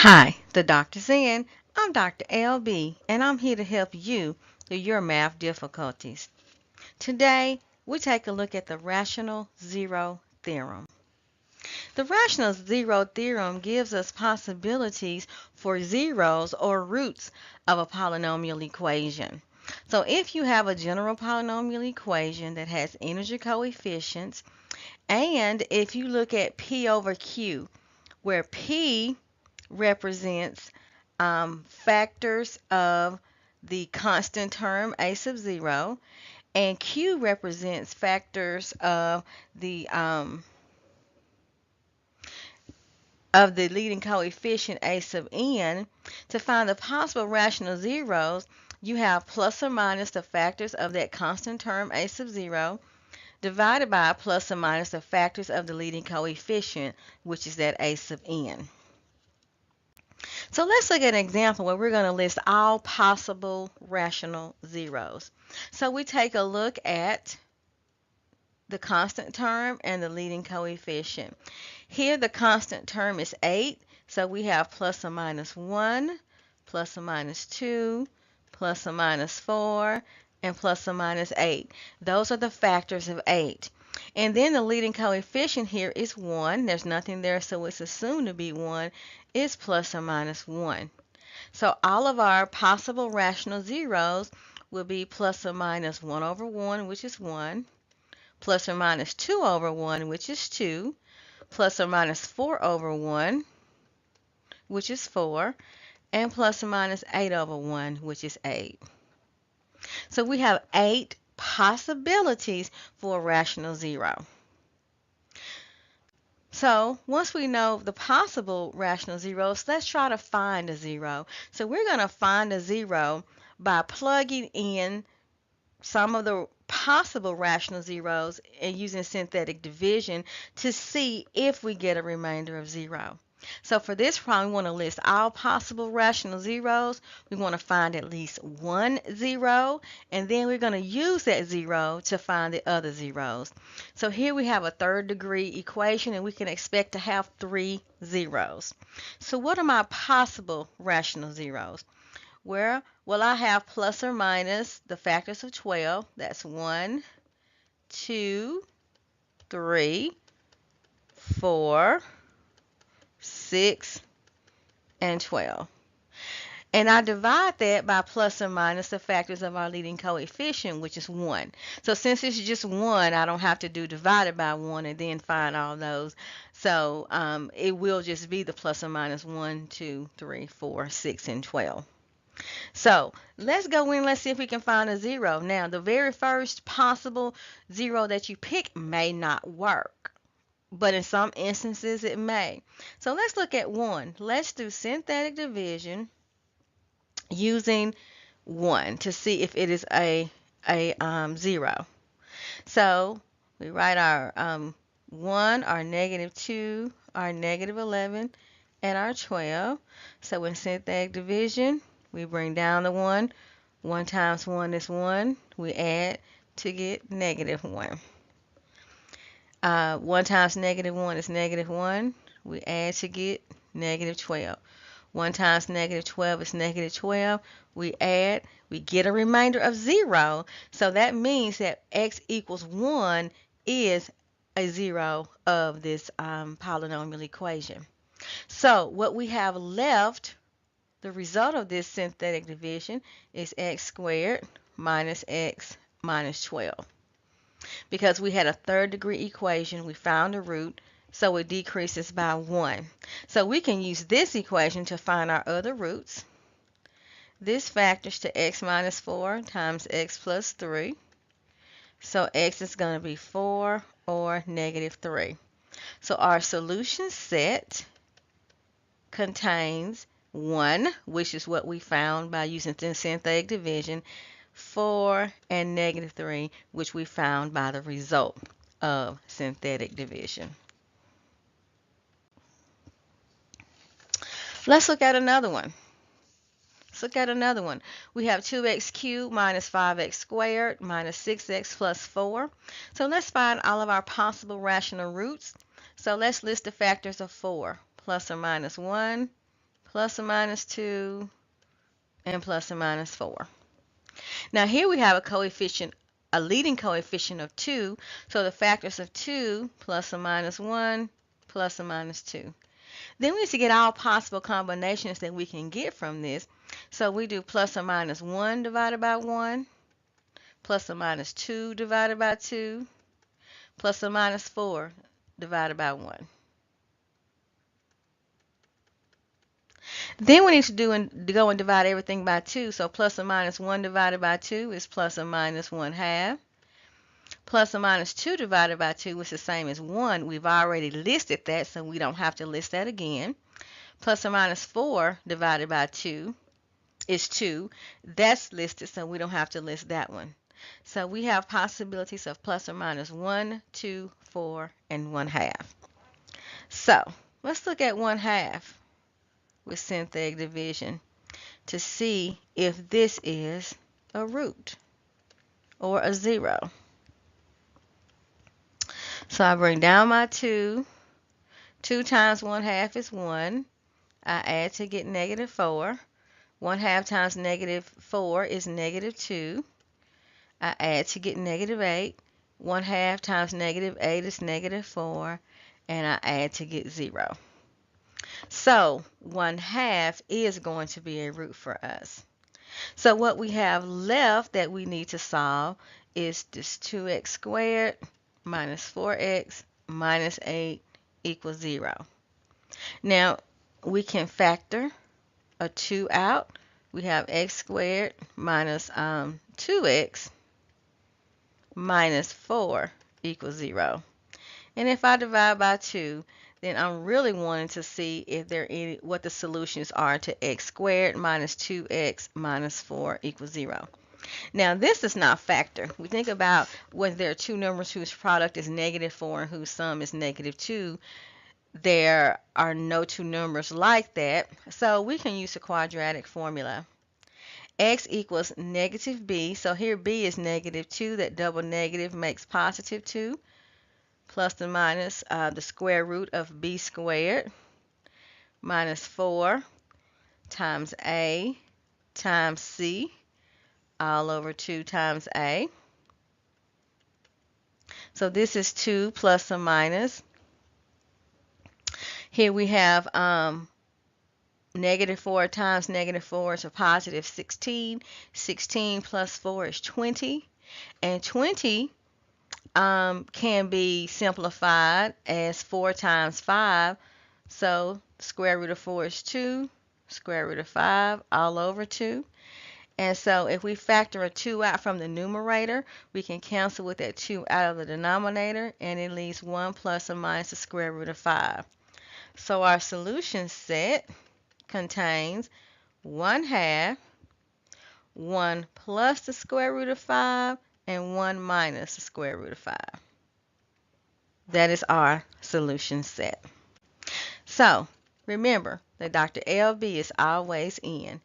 Hi, the doctor's in. I'm Dr. LB, and I'm here to help you through your math difficulties. Today, we take a look at the Rational Zero Theorem. The Rational Zero Theorem gives us possibilities for zeros or roots of a polynomial equation. So if you have a general polynomial equation that has integer coefficients, and if you look at P over Q, where P represents factors of the constant term a sub 0, and Q represents factors of the leading coefficient a sub n. To find the possible rational zeros, you have plus or minus the factors of that constant term a sub 0 divided by plus or minus the factors of the leading coefficient, which is that a sub n. So let's look at an example where we're going to list all possible rational zeros. So we take a look at the constant term and the leading coefficient. Here the constant term is 8, so we have plus or minus 1, plus or minus 2, plus or minus 4, and plus or minus 8. Those are the factors of 8. And then the leading coefficient here is 1. There's nothing there, so it's assumed to be 1. Is plus or minus 1. So all of our possible rational zeros will be plus or minus 1 over 1, which is 1, plus or minus 2 over 1, which is 2, plus or minus 4 over 1, which is 4, and plus or minus 8 over 1, which is 8. So we have 8 possibilities for a rational zero. So once we know the possible rational zeros, let's try to find a zero. So we're going to find a zero by plugging in some of the possible rational zeros and using synthetic division to see if we get a remainder of 0. So for this problem, we want to list all possible rational zeros. We want to find at least one zero, and then we're going to use that zero to find the other zeros. So here we have a third degree equation, and we can expect to have 3 zeros. So what are my possible rational zeros? Well, I have plus or minus the factors of 12. That's 1, 2, 3, 4, 6, and 12. And I divide that by plus or minus the factors of our leading coefficient, which is 1. So since it's just 1, I don't have to do divided by 1 and then find all those. So it will just be the plus or minus 1, 2, 3, 4, 6, and 12. So let's go in, let's see if we can find a zero. Now, the very first possible zero that you pick may not work, but in some instances it may. So let's look at 1. Let's do synthetic division using 1 to see if it is a zero. So we write our 1, our negative 2, our negative 11, and our 12. So in synthetic division, we bring down the 1. 1 times 1 is 1. We add to get negative 1. 1 times negative 1 is negative 1. We add to get negative 12. 1 times negative 12 is negative 12. We add, we get a remainder of 0. So that means that x equals 1 is a zero of this polynomial equation. So what we have left, the result of this synthetic division, is x squared minus x minus 12. Because we had a third degree equation, we found a root, so it decreases by 1. So we can use this equation to find our other roots. This factors to x minus 4 times x plus 3. So x is going to be 4 or negative 3. So our solution set contains 1, which is what we found by using synthetic division, 4, and negative 3, which we found by the result of synthetic division. Let's look at another one. We have 2x cubed minus 5x squared minus 6x plus 4. So let's find all of our possible rational roots. So let's list the factors of 4. Plus or minus 1, plus or minus 2, and plus or minus 4. Now here we have a leading coefficient of 2, so the factors of 2 plus or minus 1 plus or minus 2. Then we need to get all possible combinations that we can get from this. So we do plus or minus 1 divided by 1, plus or minus 2 divided by 2, plus or minus 4 divided by 1. Then we need to go and divide everything by 2. So plus or minus 1 divided by 2 is plus or minus 1/2. Plus or minus 2 divided by 2 is the same as 1. We've already listed that, so we don't have to list that again. Plus or minus 4 divided by 2 is 2. That's listed, so we don't have to list that one. So we have possibilities of plus or minus 1, 2, 4, and 1/2. So let's look at 1/2 with synthetic division to see if this is a root or a 0. So I bring down my 2. 2 times 1/2 is 1. I add to get negative 4. 1/2 times negative 4 is negative 2. I add to get negative 8. 1/2 times negative 8 is negative 4. And I add to get 0. So 1/2 is going to be a root for us. So what we have left that we need to solve is this 2x squared minus 4x minus 8 equals 0. Now we can factor a 2 out. We have x squared minus 2x minus 4 equals 0. And if I divide by 2, then I'm really wanting to see if what the solutions are to x squared minus 2x minus 4 equals 0. Now this does not factor. We think about when there are two numbers whose product is negative 4 and whose sum is negative 2. There are no two numbers like that, so we can use the quadratic formula. X equals negative b, so here b is negative 2. That double negative makes positive 2. Plus or minus the square root of b squared minus 4 times a times c all over 2 times a. So this is 2 plus or minus. Here we have negative 4 times negative 4 is a positive 16. 16 plus 4 is 20. And 20 can be simplified as 4 times 5. So the square root of 4 is 2. Square root of 5 all over 2. And so if we factor a 2 out from the numerator, we can cancel with that 2 out of the denominator, and it leaves 1 plus or minus the square root of 5. So our solution set contains 1/2, 1 plus the square root of 5, and 1 minus the square root of 5. That is our solution set. So remember that Dr. LB is always in.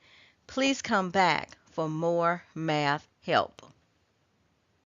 Please come back for more math help.